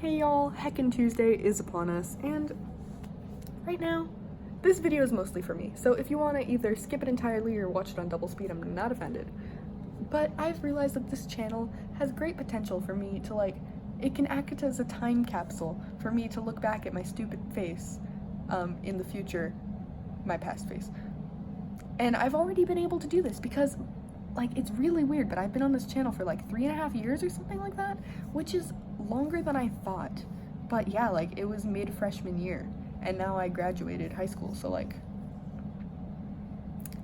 Hey y'all, Heckin' Tuesday is upon us, and right now, this video is mostly for me, so if you want to either skip it entirely or watch it on double speed, I'm not offended. But I've realized that this channel has great potential for me to, it can act as a time capsule for me to look back at my stupid face in the future, my past face. And I've already been able to do this because, it's really weird, but I've been on this channel for 3.5 years or something like that, which is longer than I thought. But yeah, it was mid-freshman year, and now I graduated high school, so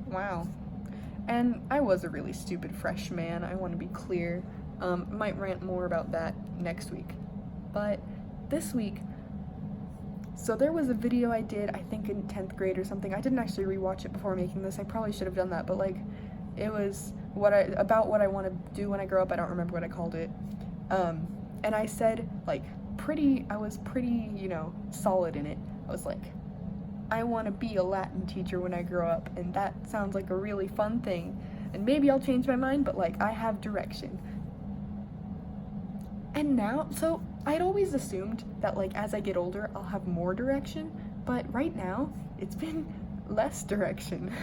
wow. And I was a really stupid freshman, I want to be clear. Might rant more about that next week. But this week, so there was a video I did, I think in 10th grade or something. I didn't actually rewatch it before making this, I probably should have done that, but it was about what I want to do when I grow up. I don't remember what I called it. And I said, I was pretty, solid in it. I was I want to be a Latin teacher when I grow up, and that sounds like a really fun thing. And maybe I'll change my mind, but I have direction. And now, so I'd always assumed that as I get older, I'll have more direction, but right now, it's been less direction.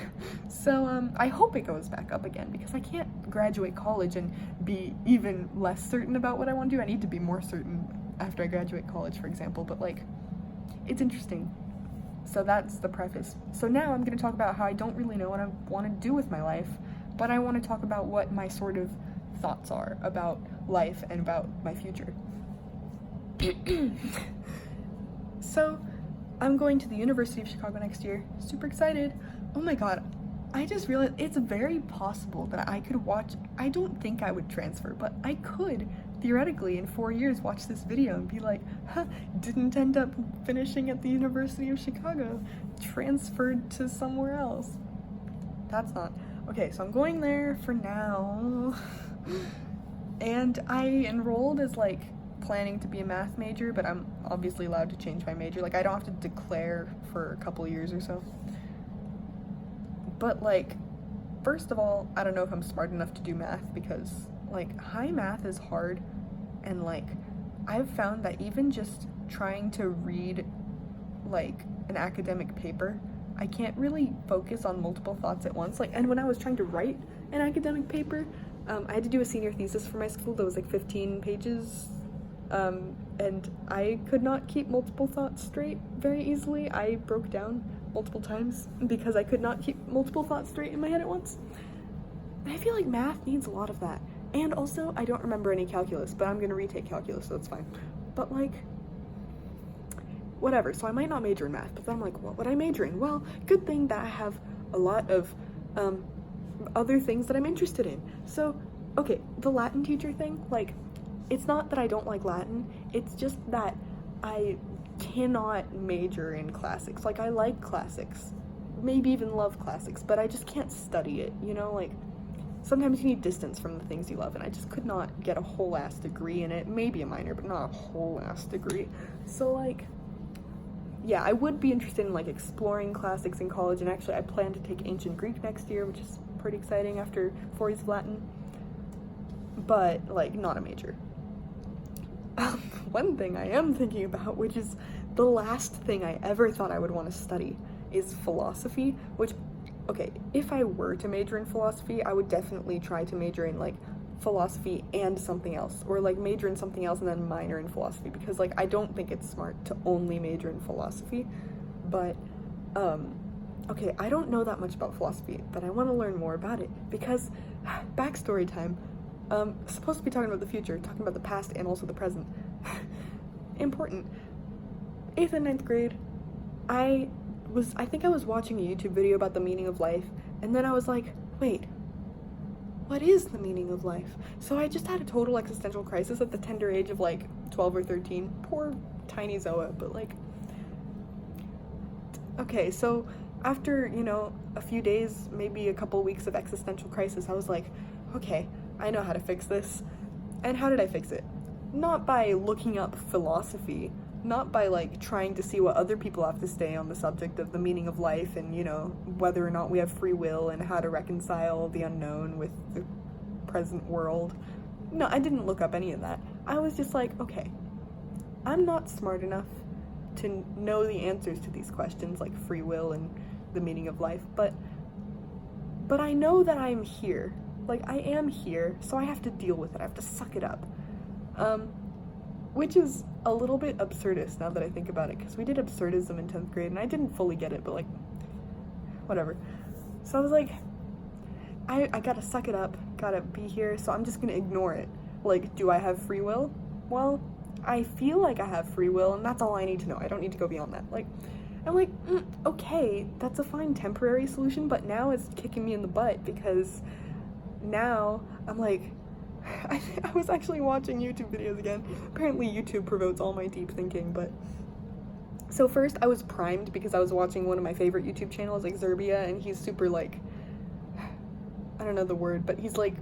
So I hope it goes back up again, because I can't graduate college and be even less certain about what I want to do. I need to be more certain after I graduate college, for example, but it's interesting. So that's the preface. So now I'm going to talk about how I don't really know what I want to do with my life, but I want to talk about what my sort of thoughts are about life and about my future. So I'm going to the University of Chicago next year. Super excited. Oh my god, I just realized it's very possible that I could I don't think I would transfer, but I could theoretically in 4 years watch this video and be didn't end up finishing at the University of Chicago, transferred to somewhere else. That's not okay. So I'm going there for now. And I enrolled as planning to be a math major, but I'm obviously allowed to change my major. I don't have to declare for a couple years or so. But first of all, I don't know if I'm smart enough to do math, because high math is hard, and I've found that even just trying to read an academic paper, I can't really focus on multiple thoughts at once. And when I was trying to write an academic paper, I had to do a senior thesis for my school that was 15 pages, and I could not keep multiple thoughts straight very easily. I broke down multiple times because I could not keep multiple thoughts straight in my head at once. And I feel like math needs a lot of that. And also, I don't remember any calculus, but I'm going to retake calculus, so that's fine. But whatever. So I might not major in math, but then I'm what would I major in? Well, good thing that I have a lot of other things that I'm interested in. So, okay, the Latin teacher thing, it's not that I don't like Latin, it's just that I cannot major in classics. I like classics, maybe even love classics, but I just can't study it, sometimes you need distance from the things you love, and I just could not get a whole-ass degree in it. Maybe a minor, but not a whole-ass degree. So, yeah, I would be interested in, exploring classics in college, and actually I plan to take ancient Greek next year, which is pretty exciting after 4 years of Latin, but, not a major. One thing I am thinking about, which is the last thing I ever thought I would want to study, is philosophy, which, okay, if I were to major in philosophy, I would definitely try to major in, philosophy and something else, or, major in something else and then minor in philosophy, because, I don't think it's smart to only major in philosophy, but, okay, I don't know that much about philosophy, but I want to learn more about it, because, backstory time, supposed to be talking about the future, talking about the past and also the present. Important. 8th and 9th grade, I think I was watching a YouTube video about the meaning of life, and then I was wait, what is the meaning of life? So I just had a total existential crisis at the tender age of 12 or 13. Poor tiny Zoa, but okay, so after, a few days, maybe a couple weeks of existential crisis, I was okay, I know how to fix this. And how did I fix it? Not by looking up philosophy, not by trying to see what other people have to say on the subject of the meaning of life and, whether or not we have free will and how to reconcile the unknown with the present world. No, I didn't look up any of that. I was just okay, I'm not smart enough to know the answers to these questions, like free will and the meaning of life, but I know that I'm here. Like, I am here, so I have to deal with it. I have to suck it up. Which is a little bit absurdist now that I think about it, because we did absurdism in 10th grade, and I didn't fully get it, but, like, whatever. So I was like, I gotta suck it up, gotta be here, so I'm just gonna ignore it. Like, do I have free will? Well, I feel like I have free will, and that's all I need to know. I don't need to go beyond that. Like, I'm like, okay, that's a fine temporary solution, but now it's kicking me in the butt, because now I'm like, I was actually watching YouTube videos again. Apparently YouTube promotes all my deep thinking, but so first I was primed because I was watching one of my favorite YouTube channels, like Zerbia, and he's super, like, I don't know the word, but he's like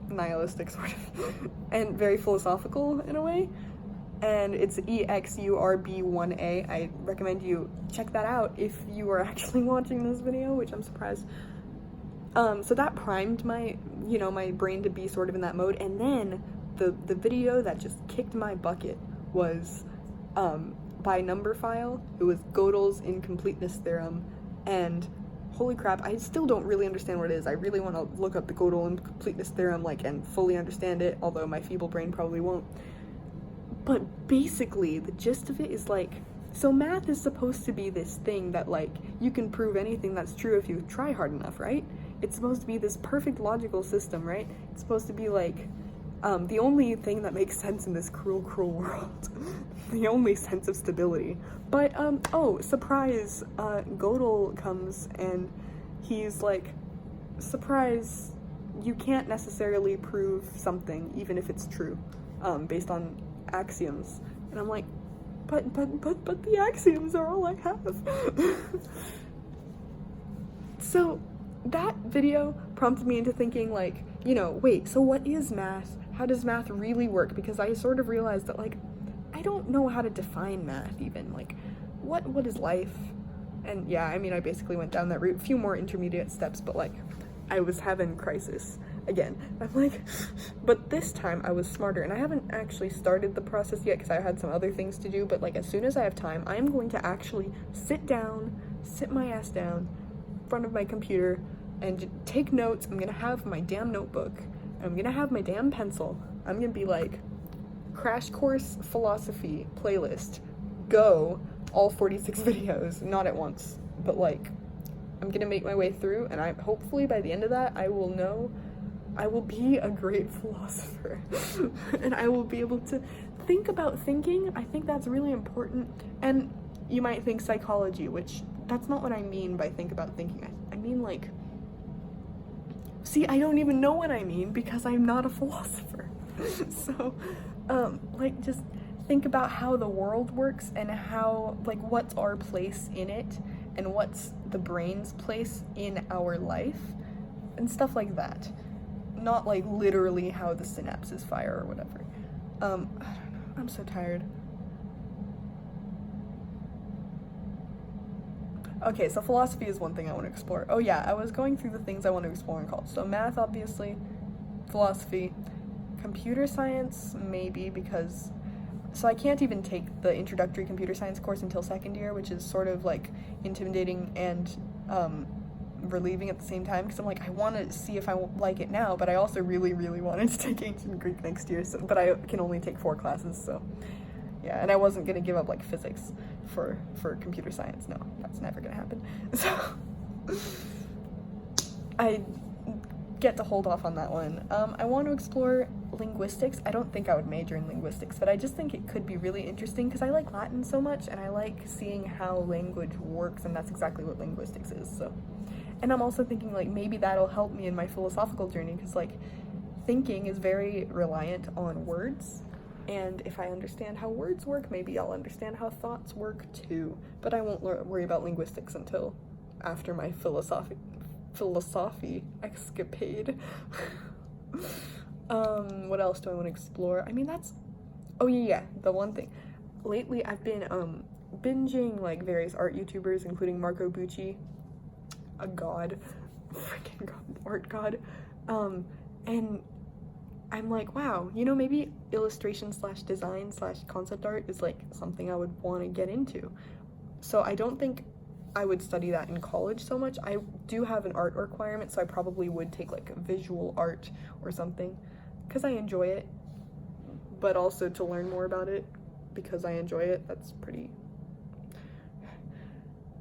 nihilistic sort of and very philosophical in a way, and it's EXURB1A. I recommend you check that out if you are actually watching this video, which I'm surprised. So that primed my, my brain to be sort of in that mode, and then the video that just kicked my bucket was by Numberphile. It was Gödel's incompleteness theorem, and holy crap, I still don't really understand what it is. I really want to look up the Gödel incompleteness theorem, like, and fully understand it, although my feeble brain probably won't. But basically, the gist of it is, like, so math is supposed to be this thing that, like, you can prove anything that's true if you try hard enough, right? It's supposed to be this perfect logical system, right? It's supposed to be, like, the only thing that makes sense in this cruel, cruel world. The only sense of stability. But, oh, surprise, Gödel comes and he's like, surprise, you can't necessarily prove something, even if it's true, based on axioms. And I'm like, but the axioms are all I have. So that video prompted me into thinking, like, wait, so what is math? How does math really work? Because I sort of realized that, like, I don't know how to define math even. Like, what is life? And yeah, I mean, I basically went down that route. A few more intermediate steps, but, like, I was having crisis again. I'm like, but this time I was smarter, and I haven't actually started the process yet because I had some other things to do, but, like, as soon as I have time, I am going to actually sit my ass down in front of my computer and take notes. I'm gonna have my damn notebook, I'm gonna have my damn pencil. I'm gonna be like, crash course philosophy playlist, go, all 46 videos, not at once, but, like, I'm gonna make my way through, and hopefully by the end of that I will be a great philosopher. And I will be able to think about thinking. I think that's really important. And you might think psychology, which that's not what I mean by think about thinking. I mean, like, see, I don't even know what I mean because I'm not a philosopher. So, like, just think about how the world works and how, like, what's our place in it and what's the brain's place in our life and stuff like that. Not, like, literally how the synapses fire or whatever. I don't know. I'm so tired. Okay, so philosophy is one thing I want to explore. Oh yeah, I was going through the things I want to explore in college. So math, obviously, philosophy, computer science, maybe, because, so I can't even take the introductory computer science course until second year, which is sort of, like, intimidating and relieving at the same time, because I'm like, I want to see if I like it now, but I also really, really wanted to take ancient Greek next year, so, but I can only take 4 classes, so yeah, and I wasn't going to give up, like, physics for computer science. No, that's never going to happen. So I get to hold off on that one. I want to explore linguistics. I don't think I would major in linguistics, but I just think it could be really interesting because I like Latin so much, and I like seeing how language works, and that's exactly what linguistics is. So, and I'm also thinking, like, maybe that'll help me in my philosophical journey, because, like, thinking is very reliant on words, and if I understand how words work, maybe I'll understand how thoughts work too. But I won't worry about linguistics until after my philosophy escapade. What else do I want to explore? I mean, that's, oh yeah, the one thing. Lately I've been binging, like, various art YouTubers, including Marco Bucci, a god, freaking god, art god, and I'm like, wow, you know, maybe illustration slash design slash concept art is like something I would want to get into. So I don't think I would study that in college so much. I do have an art requirement, so I probably would take like visual art or something because I enjoy it, but also to learn more about it because I enjoy it. That's pretty.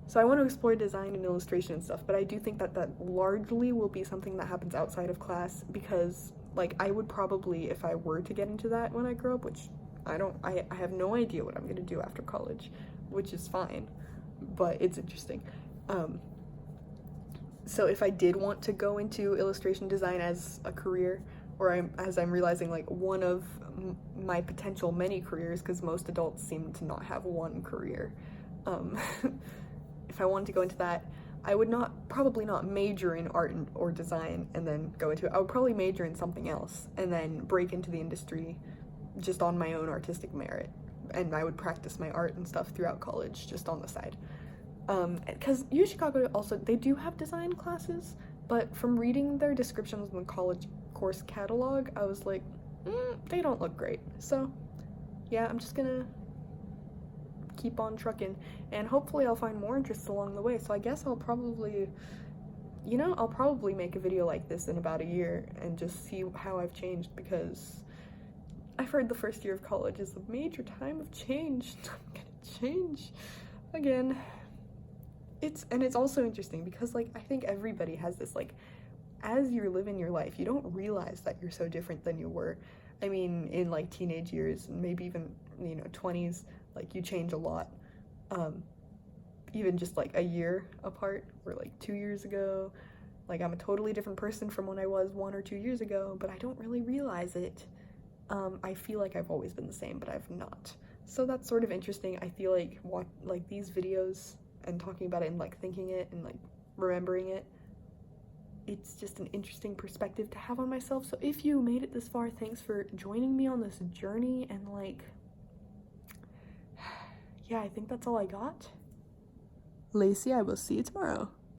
So I want to explore design and illustration and stuff, but I do think that that largely will be something that happens outside of class because like I would probably, if I were to get into that when I grow up, which I have no idea what I'm going to do after college, which is fine, but it's interesting. So if I did want to go into illustration design as a career, or as I'm realizing, like one of my potential many careers, because most adults seem to not have one career, if I wanted to go into that, I would probably not major in art or design and then go into it. I would probably major in something else and then break into the industry just on my own artistic merit. And I would practice my art and stuff throughout college just on the side. Because U Chicago also, they do have design classes, but from reading their descriptions in the college course catalog, I was like, they don't look great. So yeah, I'm just gonna keep on trucking, and hopefully I'll find more interests along the way. So I guess I'll probably, I'll probably make a video like this in about a year and just see how I've changed, because I've heard the first year of college is a major time of change. I'm gonna change again. It's also interesting because like I think everybody has this, like, as you're living your life, you don't realize that you're so different than you were. I mean, in like teenage years, maybe even 20s, like you change a lot. Even just like a year apart, or like 2 years ago, like I'm a totally different person from when I was 1 or 2 years ago, but I don't really realize it. I feel like I've always been the same, but I've not. So that's sort of interesting. I feel like like these videos and talking about it and like thinking it and like remembering it, it's just an interesting perspective to have on myself. So if you made it this far, thanks for joining me on this journey, and like, yeah, I think that's all I got. Lacey, I will see you tomorrow.